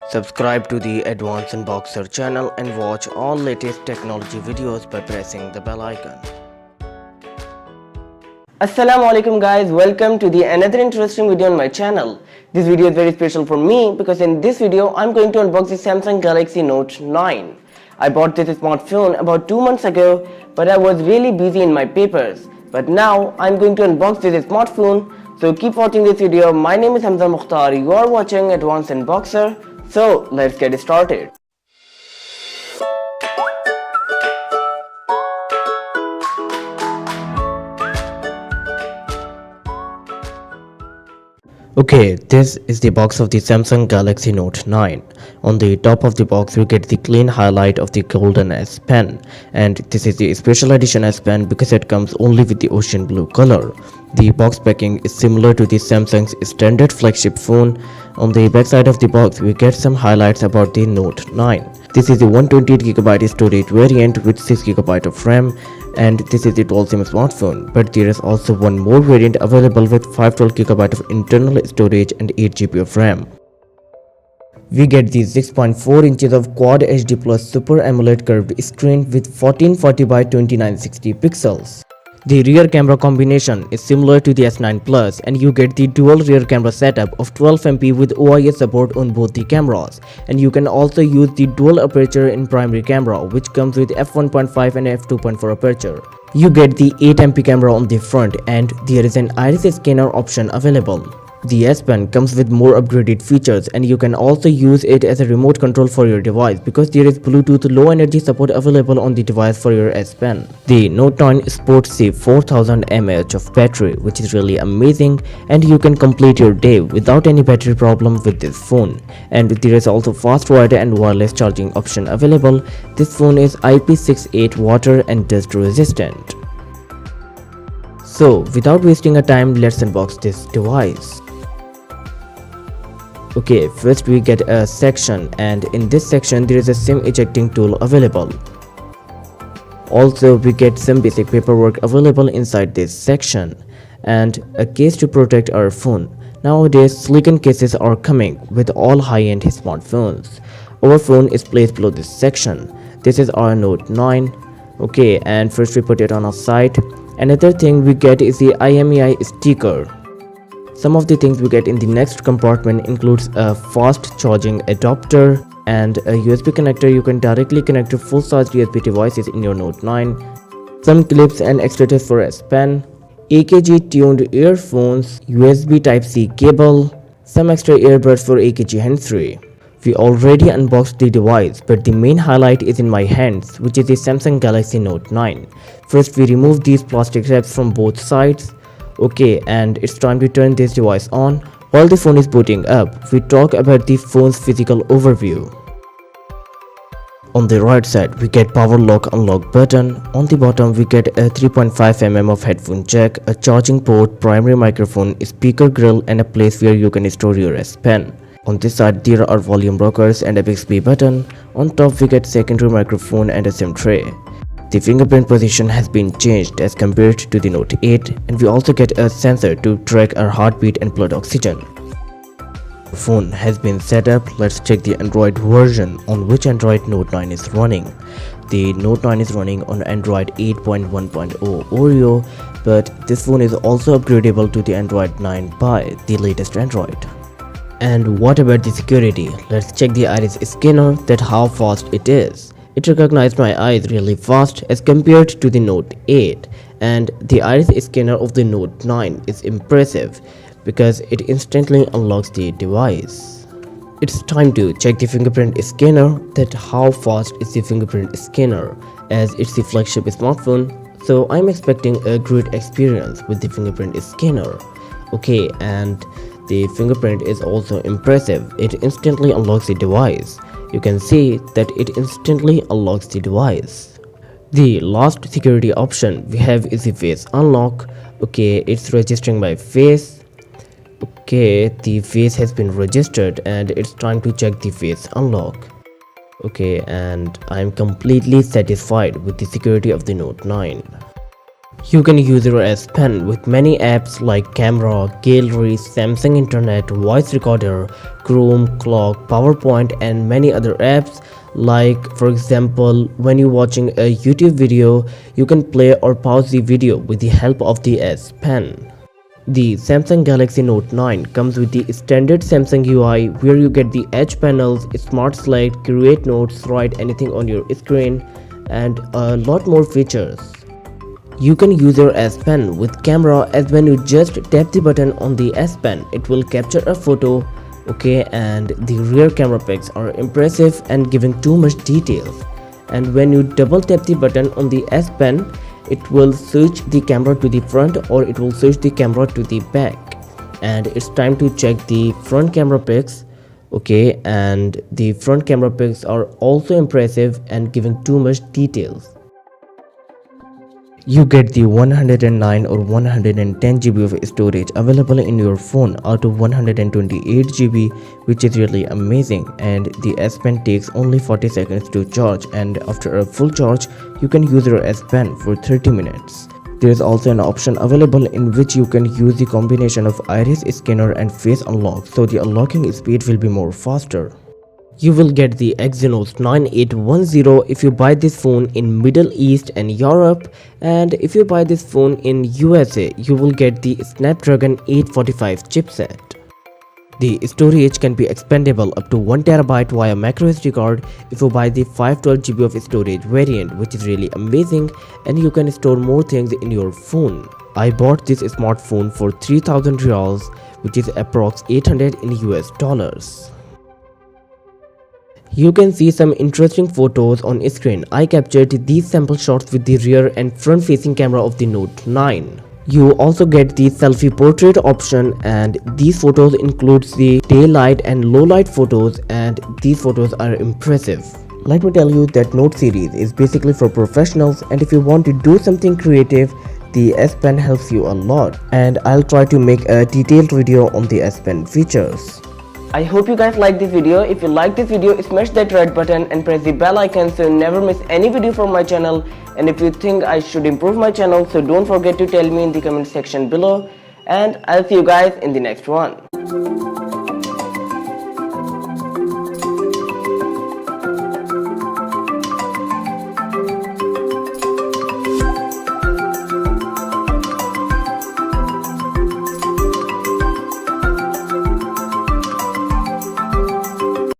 Subscribe to the Advanced Unboxer channel and watch all latest technology videos by pressing the bell icon. Assalamu alaikum guys, welcome to the another interesting video on my channel. This video is very special for me because in this video I'm going to unbox the Samsung Galaxy Note 9. I bought this smartphone about 2 months ago, but I was really busy in my papers. But now I'm going to unbox this smartphone, so keep watching this video. My name is Hamza Mukhtar, you are watching Advanced Unboxer. So let's get started. Okay, this is the box of the Samsung Galaxy Note 9. On the top of the box we get the clean highlight of the golden S Pen, and this is the special edition S Pen because it comes only with the ocean blue color. The box packing is similar to the Samsung's standard flagship phone. On the back side of the box we get some highlights about the Note 9. This is the 128GB storage variant with 6GB of RAM, and this is the dual SIM smartphone, but there is also one more variant available with 512GB of internal storage and 8GB of RAM. We get the 6.4 inches of Quad HD Plus Super AMOLED curved screen with 1440 by 2960 pixels. The rear camera combination is similar to the S9 Plus, and you get the dual rear camera setup of 12MP with OIS support on both the cameras, and you can also use the dual aperture in primary camera, which comes with f1.5 and f2.4 aperture. You get the 8MP camera on the front, and there is an iris scanner option available. The S Pen comes with more upgraded features, and you can also use it as a remote control for your device because there is Bluetooth low energy support available on the device for your S Pen. The Note 9 sports the 4000 mAh of battery, which is really amazing, and you can complete your day without any battery problem with this phone. And there is also fast wired and wireless charging option available. This phone is IP68 water and dust resistant. So without wasting a time, let's unbox this device. Okay, first we get a section, and in this section there is a SIM ejecting tool available. Also we get some basic paperwork available inside this section, and a case to protect our phone. Nowadays silicone cases are coming with all high-end smartphones. Our phone is placed below this section. This is our Note 9. Okay, and first we put it on our side. Another thing we get is the IMEI sticker. Some of the things we get in the next compartment includes a fast charging adapter and a USB connector. You can directly connect to full-size USB devices in your Note 9. Some clips and extractors for S Pen, AKG tuned earphones, USB Type-C cable, some extra earbuds for AKG hands-free. We already unboxed the device, but the main highlight is in my hands, which is the Samsung Galaxy Note 9. First we remove these plastic wraps from both sides. Okay, and it's time to turn this device on. While the phone is booting up, we talk about the phone's physical overview. On the right side, we get power lock unlock button. On the bottom, we get a 3.5mm of headphone jack, a charging port, primary microphone, speaker grill, and a place where you can store your S Pen. On this side, there are volume rockers and a Bixby button. On top, we get secondary microphone and a SIM tray. The fingerprint position has been changed as compared to the Note 8, and we also get a sensor to track our heartbeat and blood oxygen. The phone has been set up. Let's check the Android version on which Android Note 9 is running. The Note 9 is running on Android 8.1.0 Oreo, but this phone is also upgradable to the Android 9 by the latest Android. And what about the security? Let's check the iris scanner, that how fast it is. It recognized my eyes really fast as compared to the Note 8, and the iris scanner of the Note 9 is impressive because it instantly unlocks the device. It's time to check the fingerprint scanner, that how fast is the fingerprint scanner, as it's the flagship smartphone, so I'm expecting a great experience with the fingerprint scanner. Okay, and the fingerprint is also impressive. It instantly unlocks the device. You can see that it instantly unlocks the device. The last security option we have is the face unlock. Okay, it's registering my face. Okay, the face has been registered, and it's time to check the face unlock. Okay, and I'm completely satisfied with the security of the Note 9. You can use your S Pen with many apps like camera, gallery, Samsung Internet, voice recorder, Chrome, clock, PowerPoint and many other apps. Like for example, when you're watching a YouTube video, you can play or pause the video with the help of the S Pen. The Samsung Galaxy Note 9 comes with the standard Samsung UI where you get the edge panels, smart select, create notes, write anything on your screen and a lot more features. You can use your S Pen with camera as when you just tap the button on the S Pen, it will capture a photo, okay, and the rear camera pics are impressive and giving too much details. And when you double tap the button on the S Pen, it will switch the camera to the front or it will switch the camera to the back. And it's time to check the front camera pics, okay, and the front camera pics are also impressive and giving too much details. You get the 109 or 110 GB of storage available in your phone out of 128 GB, which is really amazing, and the S Pen takes only 40 seconds to charge, and after a full charge you can use your S Pen for 30 minutes. There is also an option available in which you can use the combination of iris scanner and face unlock, so the unlocking speed will be more faster. You will get the Exynos 9810 if you buy this phone in Middle East and Europe, and if you buy this phone in USA, you will get the Snapdragon 845 chipset. The storage can be expandable up to 1TB via microSD card if you buy the 512 GB of storage variant, which is really amazing, and you can store more things in your phone. I bought this smartphone for 3000 riyals, which is approx 800 in US dollars. You can see some interesting photos on screen. I captured these sample shots with the rear and front facing camera of the Note 9. You also get the selfie portrait option, and these photos includes the daylight and low light photos, and these photos are impressive. Let me tell you that Note series is basically for professionals, and if you want to do something creative, the S Pen helps you a lot, and I'll try to make a detailed video on the S Pen features. I hope you guys like this video. If you like this video, smash that red button and press the bell icon so you never miss any video from my channel. And if you think I should improve my channel, so don't forget to tell me in the comment section below. And I'll see you guys in the next one.